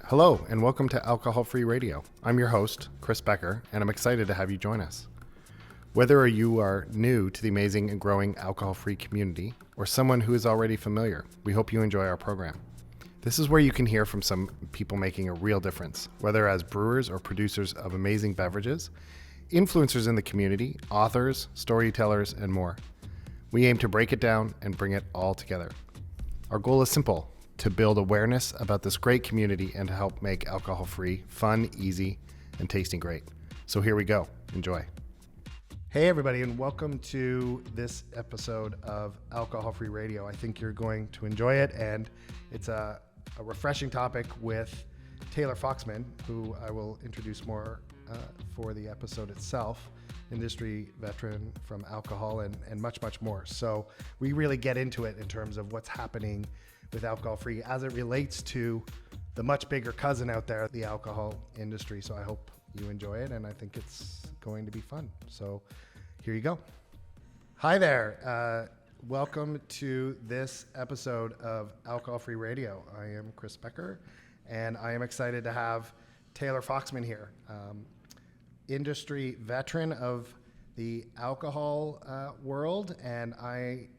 Hello, and welcome to Alcohol-Free Radio. I'm your host, Chris Becker, and I'm excited to have you join us. Whether you are new to the amazing and growing alcohol-free community or someone who is already familiar, we hope you enjoy our program. This is where you can hear from some people making a real difference, whether as brewers or producers of amazing beverages, influencers in the community, authors, storytellers, and more. We aim to break it down and bring it all together. Our goal is simple: to build awareness about this great community and to help make alcohol-free fun, easy, and tasting great. So here we go. Enjoy. Hey everybody, and welcome to this episode of Alcohol-Free Radio. I think you're going to enjoy it, and it's a refreshing topic with Taylor Foxman, who I will introduce more for the episode itself, industry veteran from alcohol and much, much more. So we really get into it in terms of what's happening with alcohol-free as it relates to the much bigger cousin out there, the alcohol industry. So I hope you enjoy it, and I think it's going to be fun. So here you go. Hi there. Welcome to this episode of Alcohol-Free Radio. I am Chris Becker, and I am excited to have Taylor Foxman here, industry veteran of the alcohol world. And I,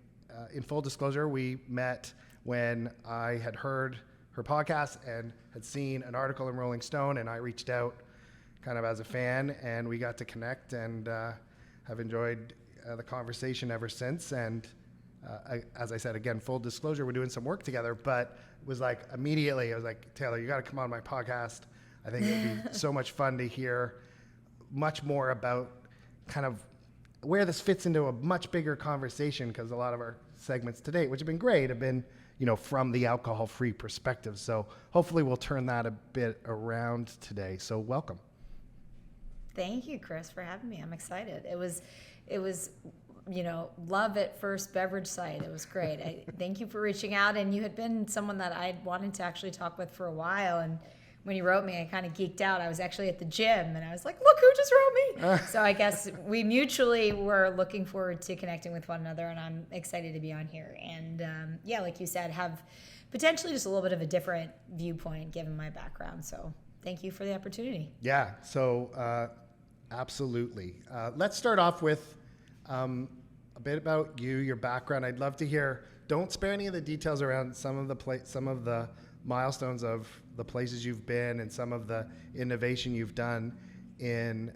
in full disclosure, we met when I had heard her podcast and had seen an article in Rolling Stone, and I reached out kind of as a fan, and we got to connect, and have enjoyed the conversation ever since. And as I said, again, full disclosure, we're doing some work together, but it was like immediately, I was like, Taylor, you got to come on my podcast. I think it'd be so much fun to hear much more about kind of where this fits into a much bigger conversation, because a lot of our segments to date, which have been great, have been, you know, from the alcohol-free perspective. So hopefully we'll turn that a bit around today. So welcome. Thank you, Chris, for having me. I'm excited. It was, you know, love at first beverage site. It was great. Thank you for reaching out. And you had been someone that I'd wanted to actually talk with for a while. And when you wrote me, I kind of geeked out. I was actually at the gym, and I was like, look who just wrote me. So I guess we mutually were looking forward to connecting with one another, and I'm excited to be on here. And yeah, like you said, have potentially just a little bit of a different viewpoint given my background. So thank you for the opportunity. Yeah, so absolutely. Let's start off with a bit about you, your background. I'd love to hear, don't spare any of the details around some of the milestones of the places you've been and some of the innovation you've done in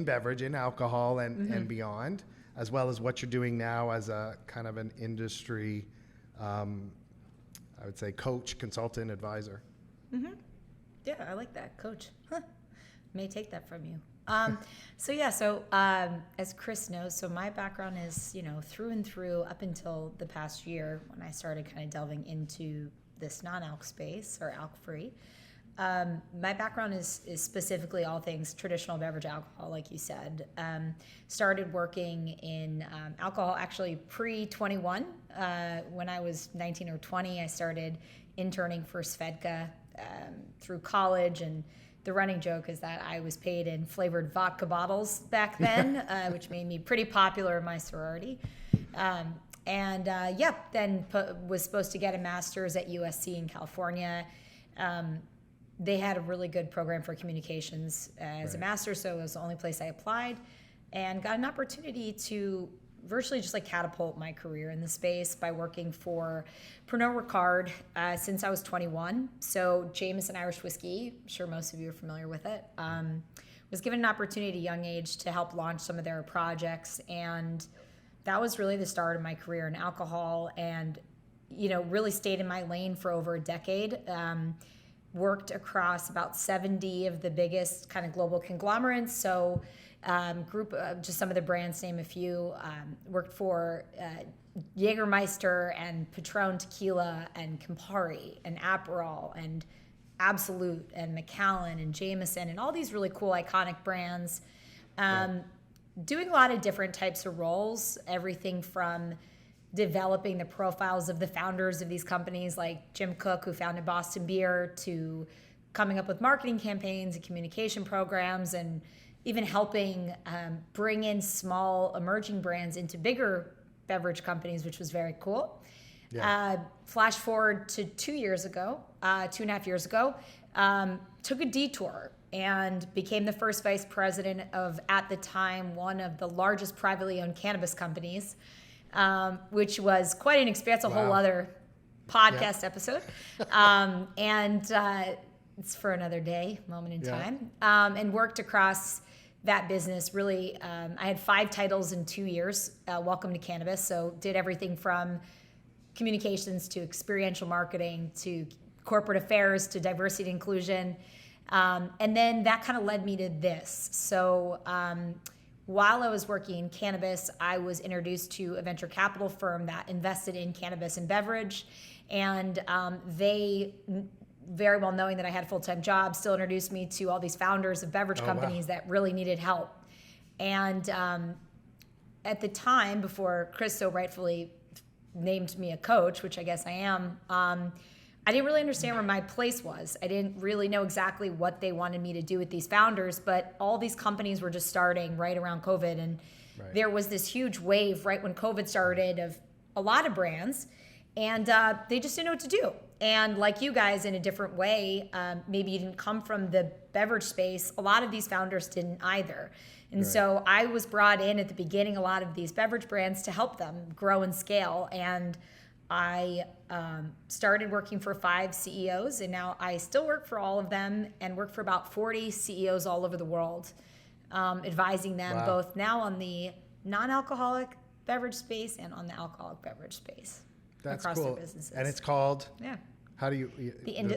beverage, in alcohol, and beyond, as well as what you're doing now as a kind of an industry, I would say, coach, consultant, advisor. Mm-hmm. Yeah, I like that, coach. Huh. May take that from you. So as Chris knows, so my background is, you know, through and through up until the past year when I started kind of delving into this non-alc space, or alc-free. My background is specifically all things traditional beverage alcohol, like you said. Started working in alcohol actually pre-21. When I was 19 or 20, I started interning for Svedka through college, and the running joke is that I was paid in flavored vodka bottles back then, which made me pretty popular in my sorority. Then was supposed to get a master's at USC in California. They had a really good program for communications as a master's, so it was the only place I applied, and got an opportunity to virtually just like catapult my career in the space by working for Pernod Ricard since I was 21. So Jameson Irish whiskey, I'm sure most of you are familiar with it, was given an opportunity at a young age to help launch some of their projects, and that was really the start of my career in alcohol, and, you know, really stayed in my lane for over a decade. Worked across about 70 of the biggest kind of global conglomerates. So just some of the brands, name a few. Worked for Jägermeister and Patron Tequila and Campari and Aperol and Absolute and Macallan and Jameson and all these really cool iconic brands. Doing a lot of different types of roles, everything from developing the profiles of the founders of these companies like Jim Koch, who founded Boston Beer, to coming up with marketing campaigns and communication programs, and even helping bring in small emerging brands into bigger beverage companies, which was very cool. Yeah. Flash forward to 2 years ago, 2.5 years ago, took a detour and became the first vice president of, at the time, one of the largest privately owned cannabis companies, which was quite an experience, a whole other podcast episode. It's for another day, moment in time. And worked across that business. Really, I had 5 titles in 2 years. Welcome to cannabis. So did everything from communications to experiential marketing to corporate affairs to diversity and inclusion. And then that kind of led me to this. So while I was working in cannabis, I was introduced to a venture capital firm that invested in cannabis and beverage. And they, very well knowing that I had a full-time job, still introduced me to all these founders of beverage companies that really needed help. And at the time, before Chris so rightfully named me a coach, which I guess I am, I didn't really understand where my place was. I didn't really know exactly what they wanted me to do with these founders, but all these companies were just starting right around COVID. And there was this huge wave right when COVID started of a lot of brands, and they just didn't know what to do. And like you guys, in a different way, maybe you didn't come from the beverage space, a lot of these founders didn't either. And so I was brought in at the beginning, a lot of these beverage brands, to help them grow and scale. And I started working for 5 CEOs, and now I still work for all of them and work for about 40 CEOs all over the world, advising them both now on the non-alcoholic beverage space and on the alcoholic beverage space. That's across cool. their businesses. And it's called? Yeah. How do you?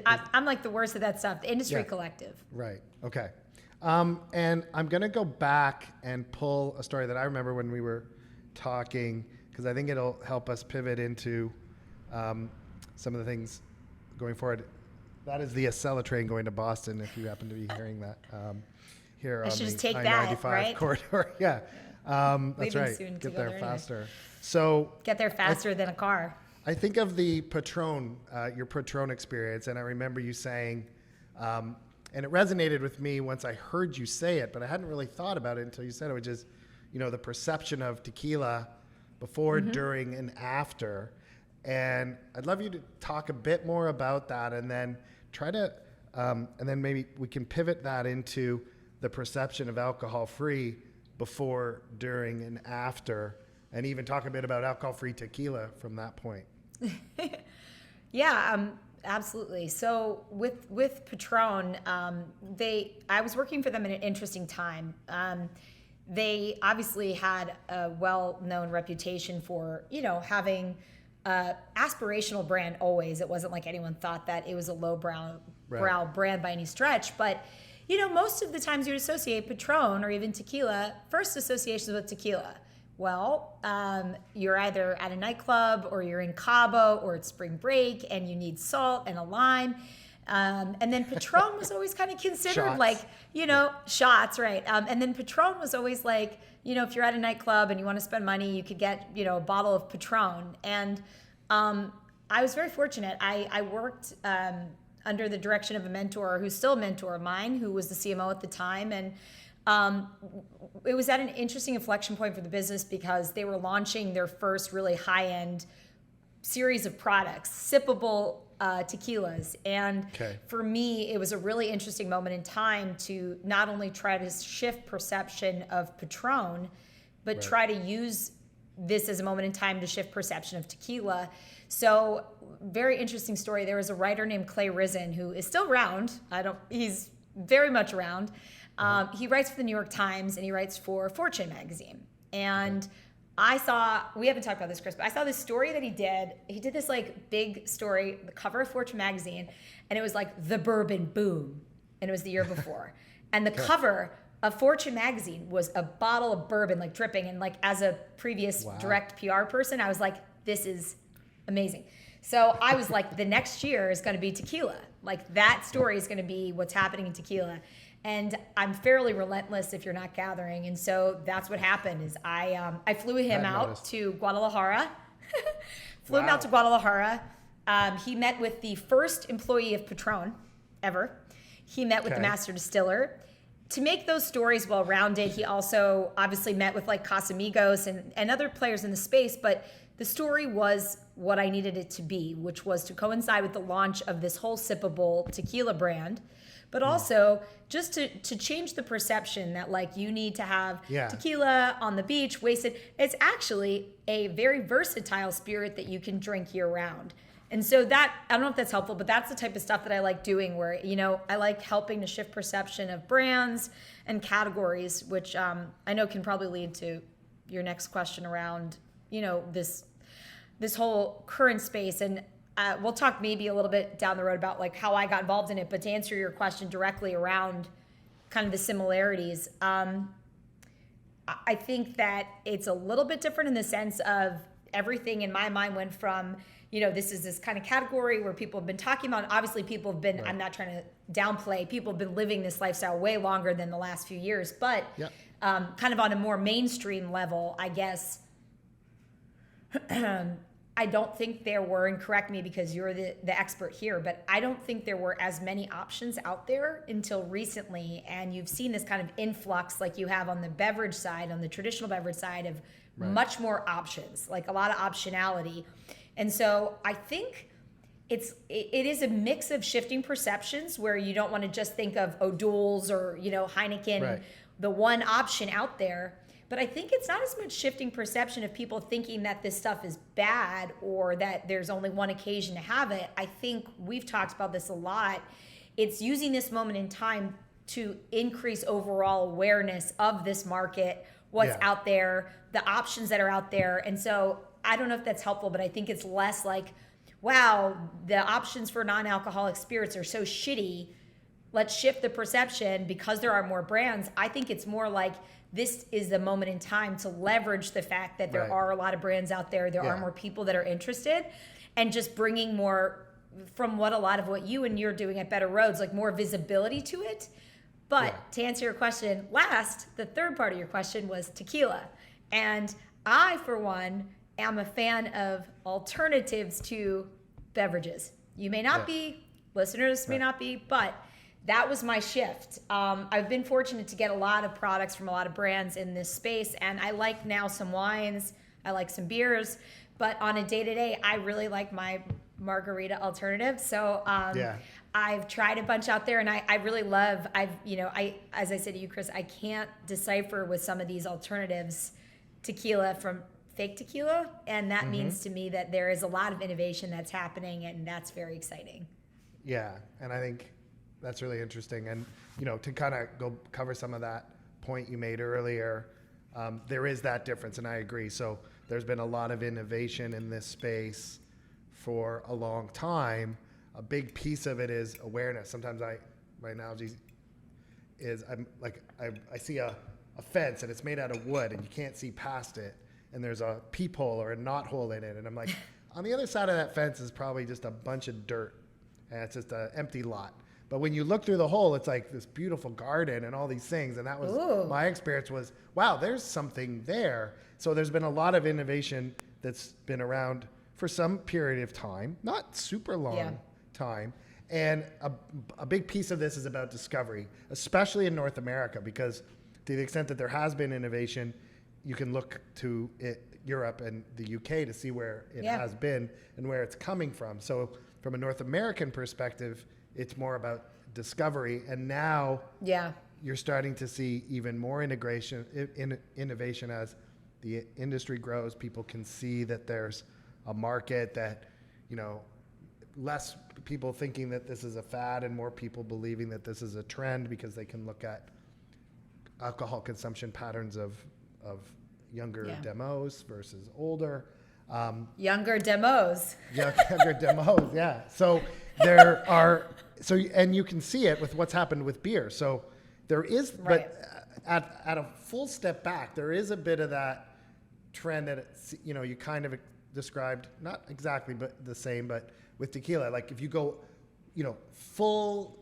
I'm like the worst at that stuff. The Industry Collective. Right. Okay. And I'm going to go back and pull a story that I remember when we were talking, because I think it'll help us pivot into some of the things going forward. That is the Acela train going to Boston, if you happen to be hearing that here on the I-95 corridor. Yeah. That's right. Get there faster. So get there faster than a car. I think of the Patron, your Patron experience, and I remember you saying, and it resonated with me once I heard you say it, but I hadn't really thought about it until you said it, which is, the perception of tequila before, during, and after. And I'd love you to talk a bit more about that, and then and then maybe we can pivot that into the perception of alcohol-free before, during, and after, and even talk a bit about alcohol-free tequila from that point. Yeah, absolutely. So with Patron, I was working for them at an interesting time. They obviously had a well-known reputation for, having aspirational brand always. It wasn't like anyone thought that it was a lowbrow brand by any stretch, but most of the times you would associate Patron or even tequila, first associations with tequila. Well, you're either at a nightclub or you're in Cabo or it's spring break and you need salt and a lime. And then Patron was always kind of considered shots, right? And then Patron was always like, if you're at a nightclub and you want to spend money, you could get, a bottle of Patron. And I was very fortunate. I worked under the direction of a mentor who's still a mentor of mine, who was the CMO at the time. And it was at an interesting inflection point for the business because they were launching their first really high-end series of products, sippable tequilas. And for me, it was a really interesting moment in time to not only try to shift perception of Patron, but try to use this as a moment in time to shift perception of tequila. So very interesting story. There was a writer named Clay Rizin who is still around. He's very much around. He writes for the New York Times and he writes for Fortune magazine. And we haven't talked about this, Chris, but I saw this story that he did. He did this big story, the cover of Fortune magazine, and it was like the bourbon boom. And it was the year before. And the cover of Fortune magazine was a bottle of bourbon dripping. And as a previous direct PR person, I was like, this is amazing. So I was like, the next year is going to be tequila. That story is going to be what's happening in tequila. And I'm fairly relentless if you're not gathering. And so that's what happened is I flew him out to Guadalajara. Him out to Guadalajara. He met with the first employee of Patron ever. He met with the master distiller. To make those stories well-rounded, he also obviously met with Casamigos and other players in the space. But the story was what I needed it to be, which was to coincide with the launch of this whole sippable tequila brand, but also just to change the perception that like you need to have tequila on the beach, wasted. It's actually a very versatile spirit that you can drink year round. And so that, I don't know if that's helpful, but that's the type of stuff that I like doing where, I like helping to shift perception of brands and categories, which I know can probably lead to your next question around, this whole current space. And we'll talk maybe a little bit down the road about like how I got involved in it, but to answer your question directly around kind of the similarities, I think that it's a little bit different in the sense of everything in my mind went from, this is this kind of category where people have been talking about. Obviously, people have been, right. I'm not trying to downplay, people have been living this lifestyle way longer than the last few years, but kind of on a more mainstream level, I guess, I don't think there were, and correct me because you're the expert here, but I don't think there were as many options out there until recently. And you've seen this kind of influx like you have on the beverage side, on the traditional beverage side of much more options, like a lot of optionality. And so I think it is a mix of shifting perceptions where you don't want to just think of O'Doul's or, Heineken, the one option out there. But I think it's not as much shifting perception of people thinking that this stuff is bad or that there's only one occasion to have it. I think we've talked about this a lot. It's using this moment in time to increase overall awareness of this market, what's out there, the options that are out there. And so I don't know if that's helpful, but I think it's less like, wow, the options for non-alcoholic spirits are so shitty. Let's shift the perception because there are more brands. I think it's more like, this is the moment in time to leverage the fact that there are a lot of brands out there. There are more people that are interested, and just bringing more from what a lot of what you and you're doing at Better Rhodes, like more visibility to it. But to answer your question, the third part of your question was tequila. And I, for one, am a fan of alternatives to beverages. You may not be, listeners may not be, but that was my shift. I've been fortunate to get a lot of products from a lot of brands in this space, and I like now some wines, I like some beers, but on a day-to-day, I really like my margarita alternative. So I've tried a bunch out there, and I really love, as I said to you, Chris, I can't decipher with some of these alternatives tequila from fake tequila, and that means to me that there is a lot of innovation that's happening, and that's very exciting. Yeah, and I think that's really interesting. And, to kind of go cover some of that point you made earlier, there is that difference, and I agree. So there's been a lot of innovation in this space for a long time. A big piece of it is awareness. Sometimes my analogy is I see a fence and it's made out of wood and you can't see past it, and there's a peephole or a knot hole in it, and I'm like, on the other side of that fence is probably just a bunch of dirt, and it's just an empty lot. But when you look through the hole, it's like this beautiful garden and all these things. And that was my experience was, wow, there's something there. So there's been a lot of innovation that's been around for some period of time, not super long time. And a big piece of this is about discovery, especially in North America, because to the extent that there has been innovation, you can look to Europe and the UK to see where it has been and where it's coming from. So from a North American perspective, it's more about discovery, and now you're starting to see even more innovation as the industry grows. People can see that there's a market that, less people thinking that this is a fad and more people believing that this is a trend because they can look at alcohol consumption patterns of younger demos versus older. Younger demos. Younger demos, yeah. So there are, and you can see it with what's happened with beer. So there is, but at a full step back, there is a bit of that trend that, you kind of described, not exactly but the same, but with tequila. Like if you go, full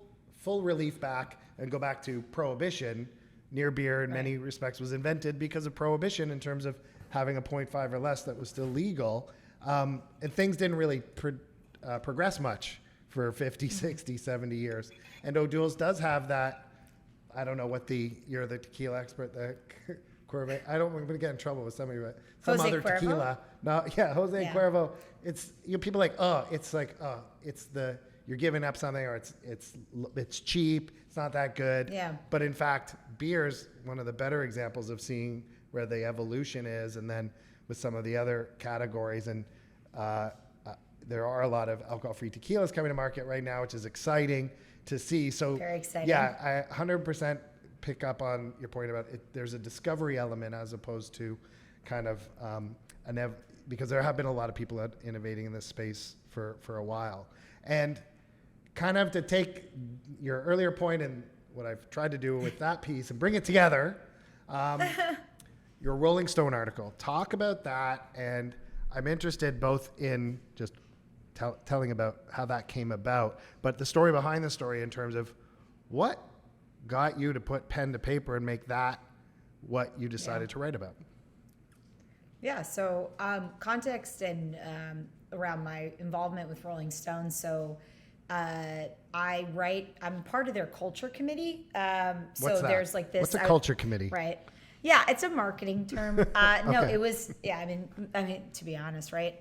relief back and go back to Prohibition, near beer in many respects was invented because of Prohibition in terms of having a 0.5 or less that was still legal. And things didn't really progress much for 50, 60, 70 years. And O'Doul's does have that, I don't know what you're the tequila expert, the Cuervo. I'm going to get in trouble with somebody, but Jose other Cuervo? tequila. No, yeah, Jose Yeah. Cuervo. It's people like, you're giving up something, or it's cheap. It's not that good. Yeah. But in fact, beer's one of the better examples of seeing where the evolution is, and then with some of the other categories, and there are a lot of alcohol-free tequilas coming to market right now, which is exciting to see. So Very exciting. Yeah, I 100% pick up on your point about it. There's a discovery element as opposed to kind of because there have been a lot of people innovating in this space for a while. And kind of to take your earlier point and what I've tried to do with that piece and bring it together, your Rolling Stone article. Talk about that, and I'm interested both in just telling about how that came about, but the story behind the story in terms of what got you to put pen to paper and make that what you decided to write about. Yeah, so context and around my involvement with Rolling Stone. So I'm part of their culture committee. What's that? There's like this. What's a culture committee? Right. Yeah, it's a marketing term. No, Okay. it was, yeah, I mean, to be honest, right?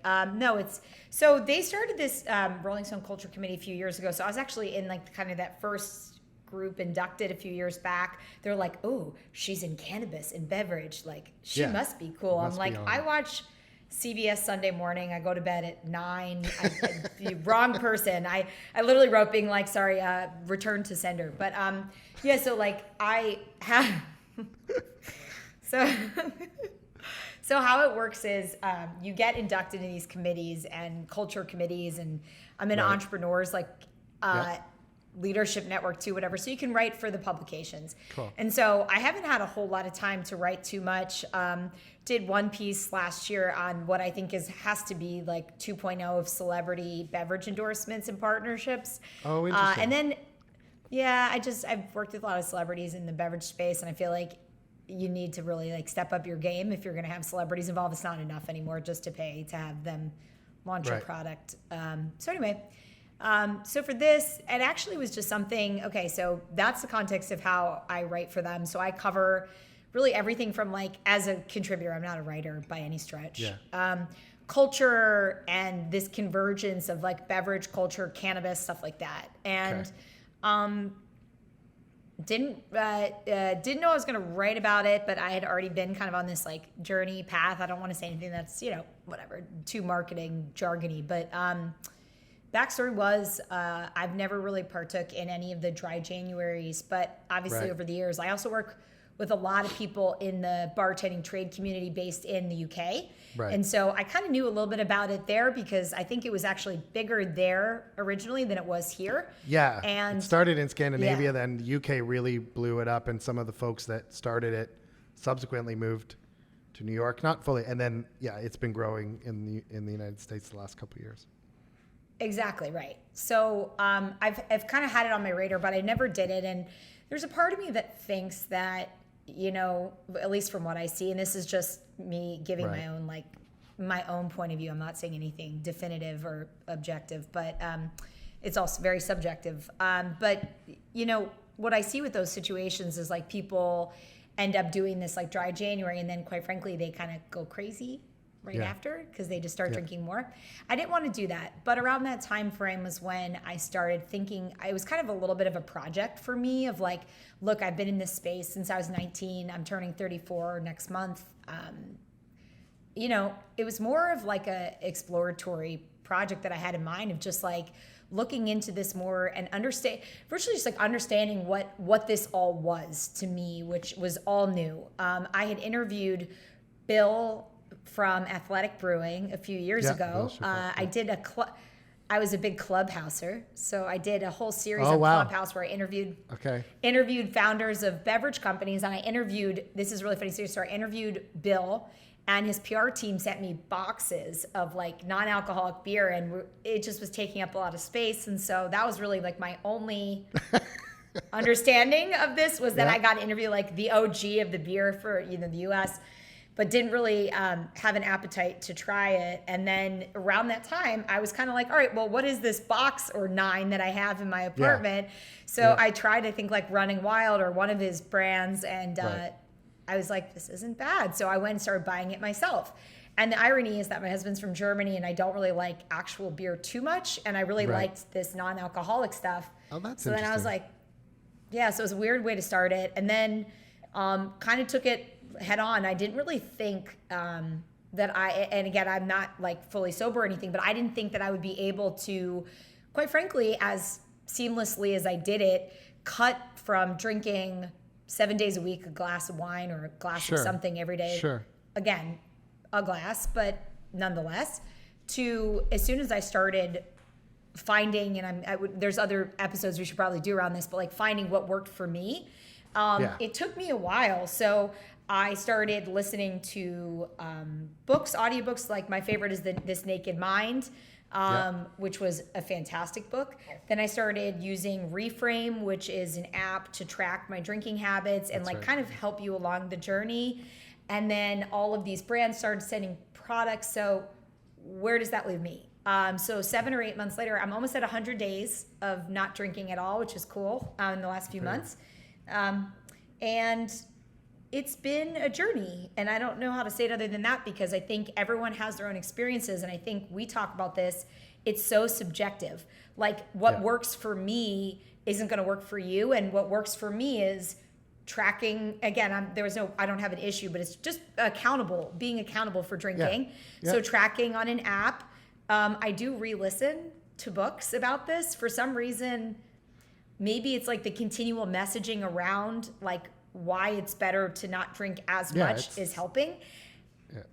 So they started this Rolling Stone Culture Committee a few years ago. So I was actually in like kind of that first group inducted a few years back. They're like, oh, she's in cannabis and beverage. Like, she must be cool. I'm like, I watch CBS Sunday morning. I go to bed at 9. Wrong person. I literally wrote being like, sorry, return to sender. But so like I have... So how it works is you get inducted in these committees and culture committees, and I'm in entrepreneurs like leadership network too, whatever. So you can write for the publications. Cool. And so I haven't had a whole lot of time to write too much. Did one piece last year on what I think has to be like 2.0 of celebrity beverage endorsements and partnerships. Oh, interesting. And then, I've worked with a lot of celebrities in the beverage space, and I feel like you need to really like step up your game if you're going to have celebrities involved. It's not enough anymore just to pay to have them launch a product. So for this, it actually was just something. Okay, so that's the context of how I write for them. So I cover really everything from like as a contributor. I'm not a writer by any stretch. Culture and this convergence of like beverage culture, cannabis, stuff like that, and. Didn't know I was going to write about it, but I had already been kind of on this like journey path. I don't want to say anything that's, whatever, too marketing jargony, but backstory was I've never really partook in any of the dry Januaries, but obviously over the years, I also work with a lot of people in the bartending trade community based in the UK. Right. And so I kind of knew a little bit about it there because I think it was actually bigger there originally than it was here. Yeah, and it started in Scandinavia, then the UK really blew it up, and some of the folks that started it subsequently moved to New York, not fully, and then it's been growing in the United States the last couple of years. Exactly right. So I've kind of had it on my radar, but I never did it, and there's a part of me that thinks that, at least from what I see, and this is just me giving my own point of view. I'm not saying anything definitive or objective, but it's also very subjective. But what I see with those situations is like people end up doing this like dry January, and then quite frankly, they kind of go crazy after because they just start drinking more. I didn't want to do that, but around that time frame was when I started thinking. It was kind of a little bit of a project for me of like, look, I've been in this space since I was 19. I'm turning 34 next month. It was more of like a exploratory project that I had in mind of just like looking into this more and virtually just like understanding what this all was to me, which was all new. I had interviewed Bill from Athletic Brewing a few years ago. I did I was a big Clubhouser, so I did a whole series of Clubhouse where I interviewed founders of beverage companies, and this is a really funny series, so I interviewed Bill, and his PR team sent me boxes of like non-alcoholic beer, and it just was taking up a lot of space, and so that was really like my only understanding of this was that I got to interview like the OG of the beer for the US, but didn't really have an appetite to try it. And then around that time, I was kind of like, all right, well, what is this box or 9 that I have in my apartment? So I tried, I think, like Running Wild or one of his brands, and I was like, this isn't bad. So I went and started buying it myself. And the irony is that my husband's from Germany and I don't really like actual beer too much. And I really liked this non-alcoholic stuff. Oh, that's so interesting. then I was like, yeah, so it was a weird way to start it. And then kind of took it head on. I didn't really think that and again, I'm not like fully sober or anything, but I didn't think that I would be able to, quite frankly, as seamlessly as I did it, cut from drinking 7 days a week, a glass of wine or a glass of something every day. Sure. Again, a glass, but nonetheless, to as soon as I started finding, and there's other episodes we should probably do around this, but like finding what worked for me. It took me a while. So I started listening to books, audiobooks. Like my favorite is This Naked Mind, which was a fantastic book. Then I started using Reframe, which is an app to track my drinking habits and kind of help you along the journey. And then all of these brands started sending products. So where does that leave me? So 7 or 8 months later, I'm almost at 100 days of not drinking at all, which is cool in the last few months. And it's been a journey. And I don't know how to say it other than that, because I think everyone has their own experiences. And I think we talk about this. It's so subjective. Like what works for me isn't going to work for you. And what works for me is tracking. Again, I don't have an issue, but it's just being accountable for drinking. So tracking on an app. I do re-listen to books about this. For some reason, maybe it's like the continual messaging around like why it's better to not drink as much is helping.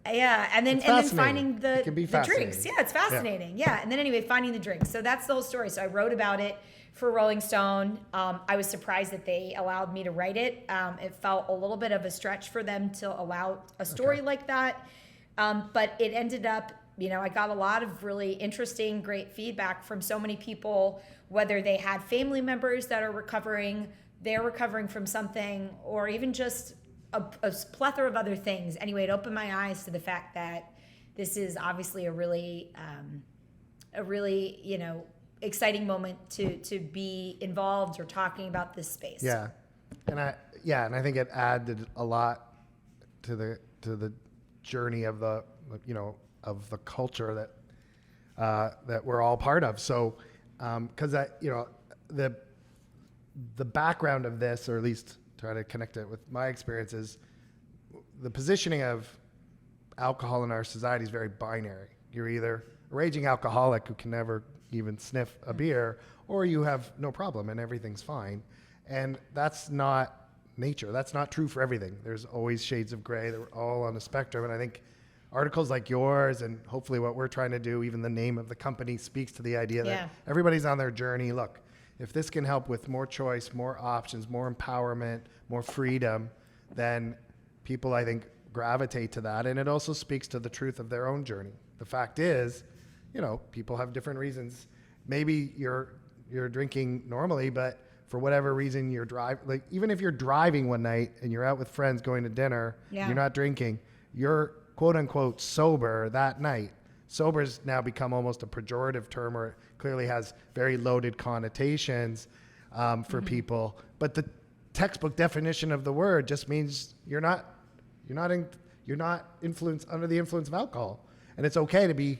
And then finding the drinks. Yeah, it's fascinating. Yeah. And then anyway, finding the drinks. So that's the whole story. So I wrote about it for Rolling Stone. I was surprised that they allowed me to write it. It felt a little bit of a stretch for them to allow a story like that. But it ended up, I got a lot of really interesting, great feedback from so many people, whether they had family members that are recovering, they're recovering from something, or even just a plethora of other things. Anyway, it opened my eyes to the fact that this is obviously a really, exciting moment to be involved or talking about this space. Yeah, and I think it added a lot to the journey of the of the culture that we're all part of. So, because the background of this, or at least try to connect it with my experiences, the positioning of alcohol in our society is very binary. You're either a raging alcoholic who can never even sniff a beer, or you have no problem and everything's fine. And that's not nature. That's not true for everything. There's always shades of gray. They're all on a spectrum. And I think articles like yours, and hopefully what we're trying to do, even the name of the company speaks to the idea that everybody's on their journey. Look, if this can help with more choice, more options, more empowerment, more freedom, then people, I think, gravitate to that. And it also speaks to the truth of their own journey. The fact is, people have different reasons. Maybe you're drinking normally, but for whatever reason you're even if you're driving one night and you're out with friends going to dinner, you're not drinking, you're quote unquote sober that night. Sober's now become almost a pejorative term, or it clearly has very loaded connotations for people. But the textbook definition of the word just means you're not influenced under the influence of alcohol, and it's okay to be,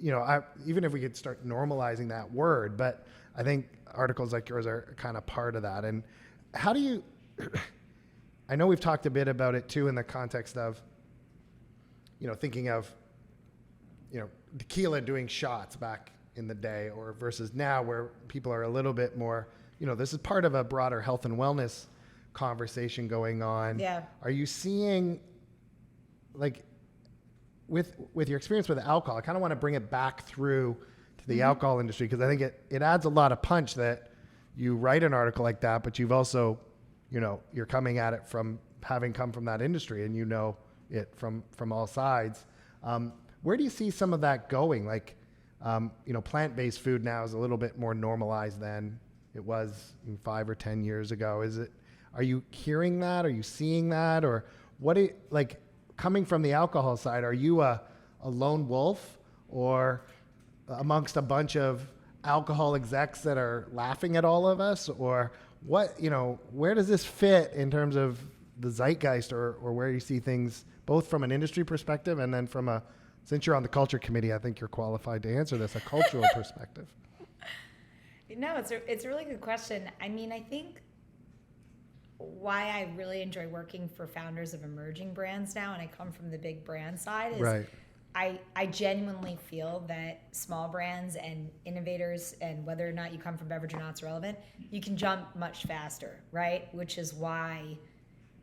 even if we could start normalizing that word. But I think articles like yours are kind of part of that. And how do you? I know we've talked a bit about it too in the context of, thinking of, tequila doing shots back in the day, or versus now, where people are a little bit more, this is part of a broader health and wellness conversation going on. Yeah. Are you seeing, like, with your experience with alcohol, I kind of want to bring it back through to the alcohol industry, because I think it adds a lot of punch that you write an article like that, but you've also, you're coming at it from having come from that industry, and it from all sides. Where do you see some of that going? Like, plant-based food now is a little bit more normalized than it was 5 or 10 years ago. Are you hearing that? Are you seeing that? Or coming from the alcohol side, are you a lone wolf, or amongst a bunch of alcohol execs that are laughing at all of us? Or what, where does this fit in terms of the zeitgeist or where you see things both from an industry perspective and then from since you're on the culture committee, I think you're qualified to answer this, a cultural perspective. No, it's a really good question. I mean, I think why I really enjoy working for founders of emerging brands now, and I come from the big brand side, is Right. I genuinely feel that small brands and innovators, and whether or not you come from beverage or not, it's relevant, you can jump much faster, right? Which is why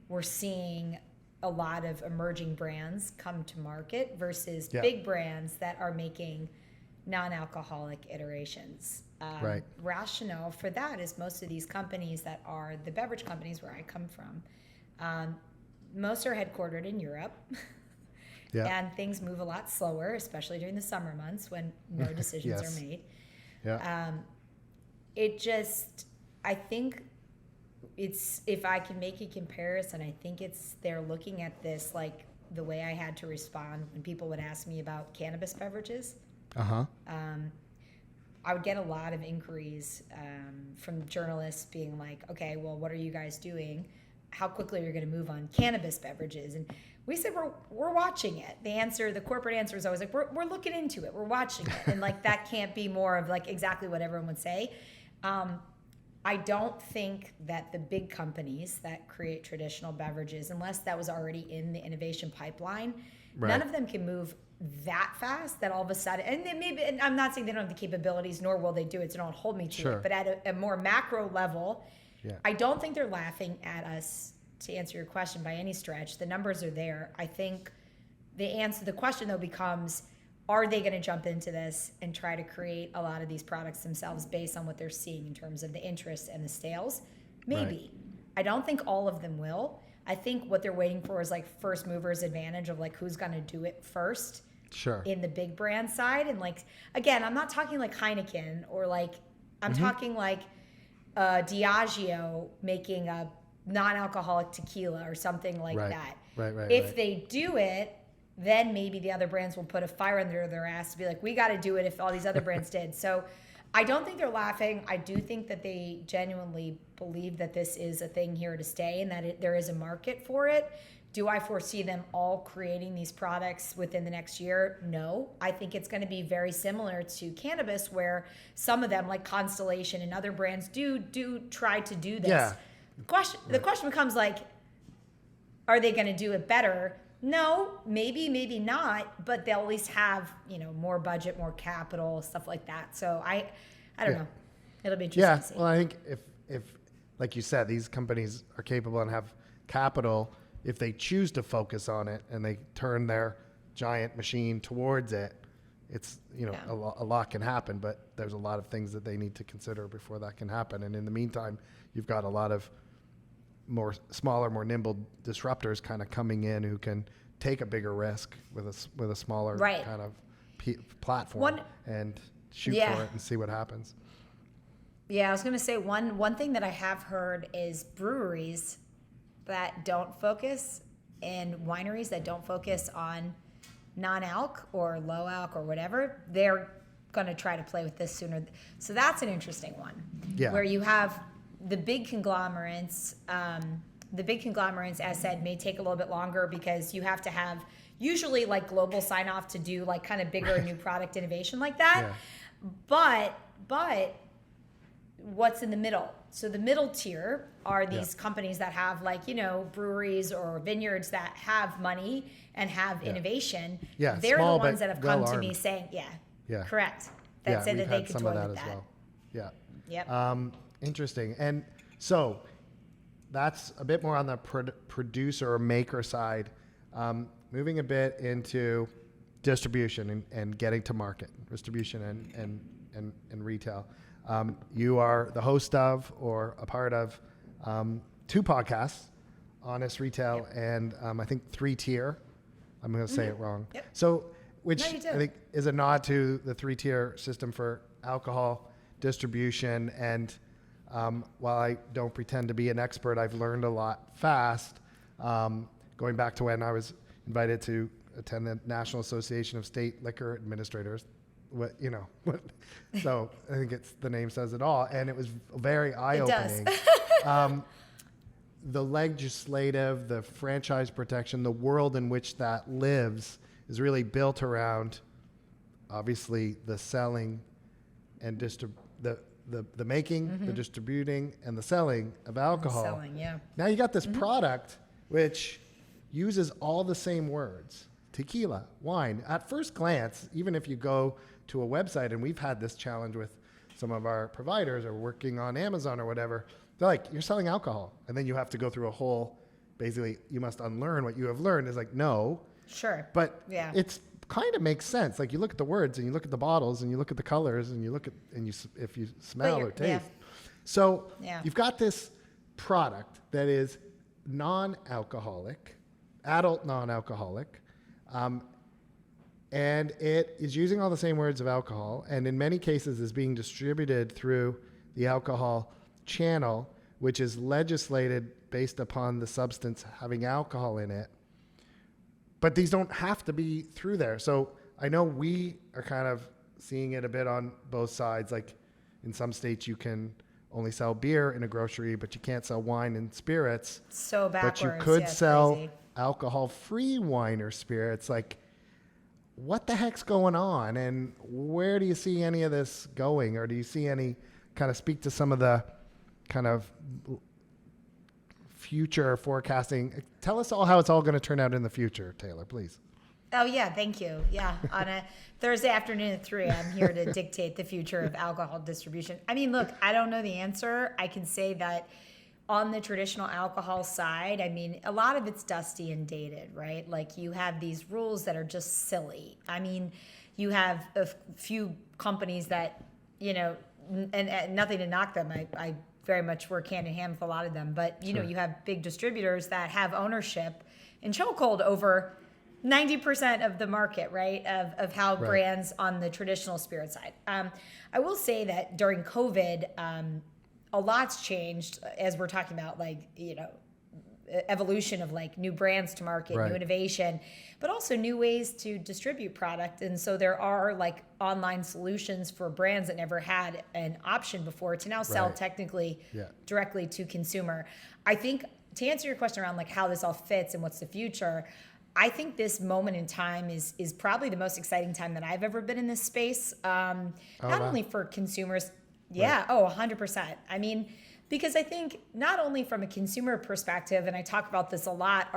we're seeing a lot of emerging brands come to market versus big brands that are making non-alcoholic iterations. Right. Rationale for that is most of these companies that are the beverage companies where I come from, most are headquartered in Europe. Yeah. And things move a lot slower, especially during the summer months when no decisions Yes. are made. Yeah. I think if I can make a comparison, I think they're looking at this like the way I had to respond when people would ask me about cannabis beverages. Uh-huh. I would get a lot of inquiries from journalists being like, okay, well, what are you guys doing? How quickly are you going to move on cannabis beverages? And we said, we're watching it. The corporate answer is always like, we're looking into it. We're watching it. And like, that can't be more of like exactly what everyone would say. I don't think that the big companies that create traditional beverages, unless that was already in the innovation pipeline, Right. none of them can move that fast that all of a sudden, and then maybe, and I'm not saying they don't have the capabilities, nor will they do it, so don't hold me to Sure. it, but at a more macro level, Yeah. I don't think they're laughing at us, to answer your question, by any stretch. The numbers are there. I think the question though becomes, are they going to jump into this and try to create a lot of these products themselves based on what they're seeing in terms of the interest and the sales? Maybe. Right. I don't think all of them will. I think what they're waiting for is like first movers advantage of like who's going to do it first. Sure. In the big brand side. And like, again, I'm not talking like Heineken or like, I'm talking like Diageo making a non-alcoholic tequila or something like that. Right. If they do it, then maybe the other brands will put a fire under their ass to be like, we got to do it if all these other brands did. So I don't think they're laughing. I do think that they genuinely believe that this is a thing here to stay and that there is a market for it. Do I foresee them all creating these products within the next year? No. I think it's going to be very similar to cannabis, where some of them, like Constellation and other brands, do try to do this. Yeah. The question becomes like, are they going to do it better? No, maybe not, but they'll at least have, more budget, more capital, stuff like that. So I don't know. It'll be interesting to see. Well, I think if like you said, these companies are capable and have capital, if they choose to focus on it and they turn their giant machine towards it, it's, a lot can happen, but there's a lot of things that they need to consider before that can happen. And in the meantime, you've got a lot of smaller, more nimble disruptors kind of coming in who can take a bigger risk with a smaller kind of platform and shoot for it and see what happens. Yeah, I was going to say one thing that I have heard is breweries that don't focus and wineries that don't focus on non-alc or low alc or whatever, they're going to try to play with this sooner. So that's an interesting one. Yeah. Where you have the big conglomerates, as said, may take a little bit longer because you have to have usually like global sign off to do like kind of bigger new product innovation like that. Yeah. But what's in the middle? So the middle tier are these companies that have like, breweries or vineyards that have money and have innovation. Yeah. They're the ones that have come to me saying, correct. That said that they could toy with that. Well. Yeah. Yep. Interesting. And so that's a bit more on the producer or maker side. Moving a bit into distribution and getting to market, distribution and retail. You are the host of or a part of 2 podcasts, Honest Retail and I think 3 Tier. I'm going to say it wrong. Yep. So, which I think is a nod to the 3-tier system for alcohol distribution. And while I don't pretend to be an expert, I've learned a lot fast. Going back to when I was invited to attend the National Association of State Liquor Administrators. So I think the name says it all, and it was very eye-opening. the legislative, the franchise protection, the world in which that lives is really built around, obviously, the selling and the making, the distributing, and the selling of alcohol. Selling, yeah. Now you got this product which uses all the same words: tequila, wine. At first glance, even if you go to a website, and we've had this challenge with some of our providers or working on Amazon or whatever, they're like, you're selling alcohol. And then you have to go through a whole, basically, you must unlearn what you have learned. It's like, no. Sure. But yeah. It's kind of makes sense. Like you look at the words and you look at the bottles and you look at the colors and you look at, if you smell or taste. Yeah. So you've got this product that is non-alcoholic, adult non-alcoholic, and it is using all the same words of alcohol, and in many cases is being distributed through the alcohol channel, which is legislated based upon the substance having alcohol in it. But these don't have to be through there. So I know we are kind of seeing it a bit on both sides. Like in some states you can only sell beer in a grocery, but you can't sell wine and spirits. So backwards. But you could sell crazy. Alcohol-free wine or spirits. Like, what the heck's going on? And where do you see any of this going? Or do you see any kind of speak to some of the kind of future forecasting? Tell us all how it's all going to turn out in the future, Taylor, please. Oh, yeah. Thank you. Yeah. On a Thursday afternoon at 3, I'm here to dictate the future of alcohol distribution. I mean, look, I don't know the answer. I can say that on the traditional alcohol side, I mean, a lot of it's dusty and dated, right? Like you have these rules that are just silly. I mean, you have a few companies that, you know, and nothing to knock them. I very much work hand in hand with a lot of them. But, you know, you have big distributors that have ownership in chokehold over 90% of the market, right, of how brands on the traditional spirit side. I will say that during COVID, a lot's changed as we're talking about, like, you know, evolution of like new brands to market, new innovation, but also new ways to distribute product. And so there are like online solutions for brands that never had an option before to now sell technically directly to consumer. I think to answer your question around like how this all fits and what's the future, I think this moment in time is probably the most exciting time that I've ever been in this space. Not only for consumers. Yeah. Oh, 100%. I mean, because I think not only from a consumer perspective, and I talk about this a lot,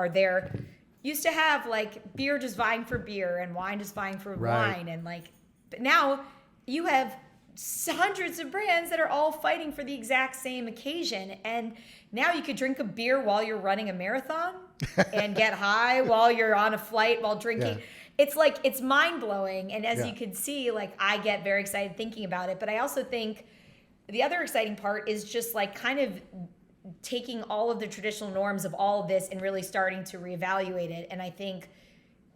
used to have like beer just vying for beer and wine just vying for wine. And like, but now you have hundreds of brands that are all fighting for the exact same occasion. And now you could drink a beer while you're running a marathon and get high while you're on a flight while drinking. Yeah. It's like, it's mind blowing. And as you can see, like I get very excited thinking about it. But I also think the other exciting part is just like kind of taking all of the traditional norms of all of this and really starting to reevaluate it. And I think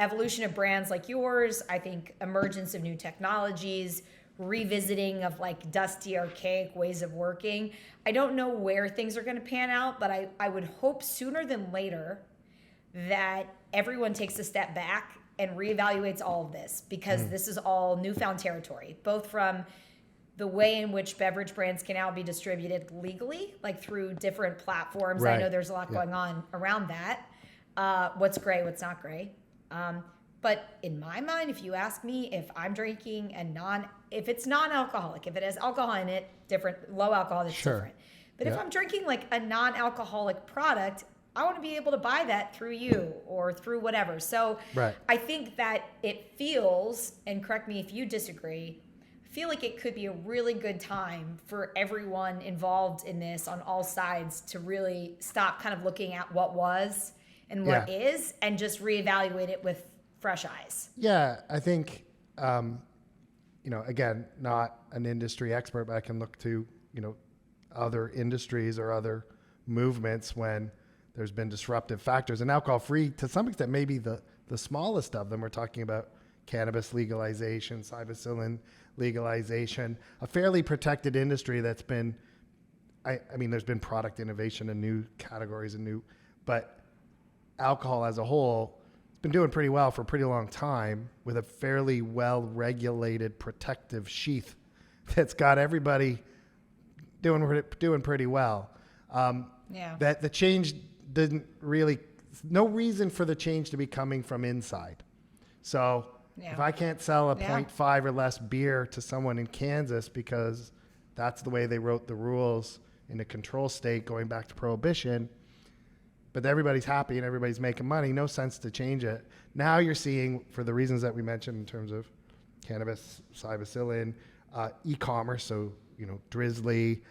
evolution of brands like yours, I think emergence of new technologies, revisiting of like dusty, archaic ways of working. I don't know where things are going to pan out, but I would hope sooner than later that everyone takes a step back and reevaluates all of this, because this is all newfound territory, both from the way in which beverage brands can now be distributed legally, like through different platforms. I know there's a lot going on around that. What's gray, what's not gray. But in my mind, if you ask me if I'm drinking if it's non-alcoholic, if it has alcohol in it, different, low alcohol, that's different. But if I'm drinking like a non-alcoholic product, I want to be able to buy that through you or through whatever. So I think that it feels, and correct me if you disagree, I feel like it could be a really good time for everyone involved in this on all sides to really stop kind of looking at what was and what is and just reevaluate it with fresh eyes. Yeah, I think, again, not an industry expert, but I can look to, other industries or other movements when there's been disruptive factors. And alcohol-free, to some extent, maybe the smallest of them. We're talking about cannabis legalization, psilocybin legalization, a fairly protected industry that's been, I mean, there's been product innovation and new categories but alcohol as a whole has been doing pretty well for a pretty long time with a fairly well-regulated protective sheath that's got everybody doing pretty well. Yeah. That the change didn't really, no reason for the change to be coming from inside. So if I can't sell a 0.5 or less beer to someone in Kansas because that's the way they wrote the rules in a control state going back to prohibition, but everybody's happy and everybody's making money, no sense to change it. Now you're seeing, for the reasons that we mentioned in terms of cannabis, psilocybin, e-commerce, so, Drizzly,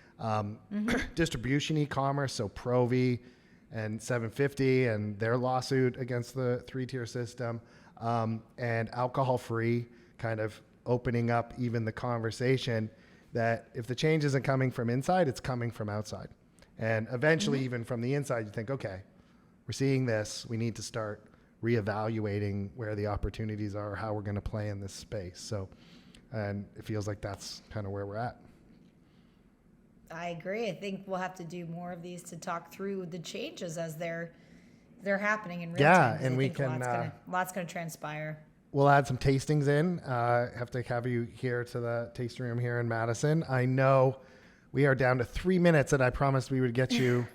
distribution e-commerce, so Provi and 750 and their lawsuit against the 3-tier system, and alcohol-free kind of opening up even the conversation that if the change isn't coming from inside, it's coming from outside. And eventually, even from the inside, you think, okay, we're seeing this. We need to start reevaluating where the opportunities are, how we're going to play in this space. So, and it feels like that's kind of where we're at. I agree. I think we'll have to do more of these to talk through the changes as they're happening in real time. Yeah, and we can. Lots going to transpire. We'll add some tastings in. Have to have you here to the tasting room here in Madison. I know we are down to 3 minutes, and I promised we would get you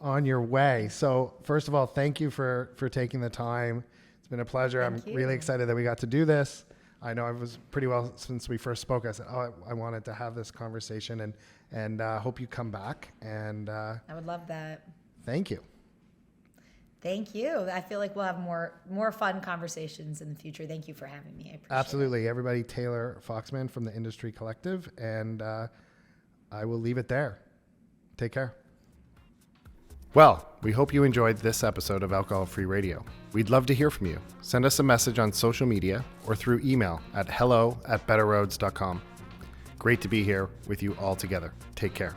on your way. So first of all, thank you for taking the time. It's been a pleasure. I'm really excited that we got to do this. I know I was pretty well since we first spoke. I said, I wanted to have this conversation, and hope you come back. And I would love that. Thank you. Thank you. I feel like we'll have more fun conversations in the future. Thank you for having me. I appreciate Absolutely. Everybody, Taylor Foxman from the Industry Collective, and I will leave it there. Take care. Well, we hope you enjoyed this episode of Alcohol Free Radio. We'd love to hear from you. Send us a message on social media or through email at hello@betterroads.com. Great to be here with you all together. Take care.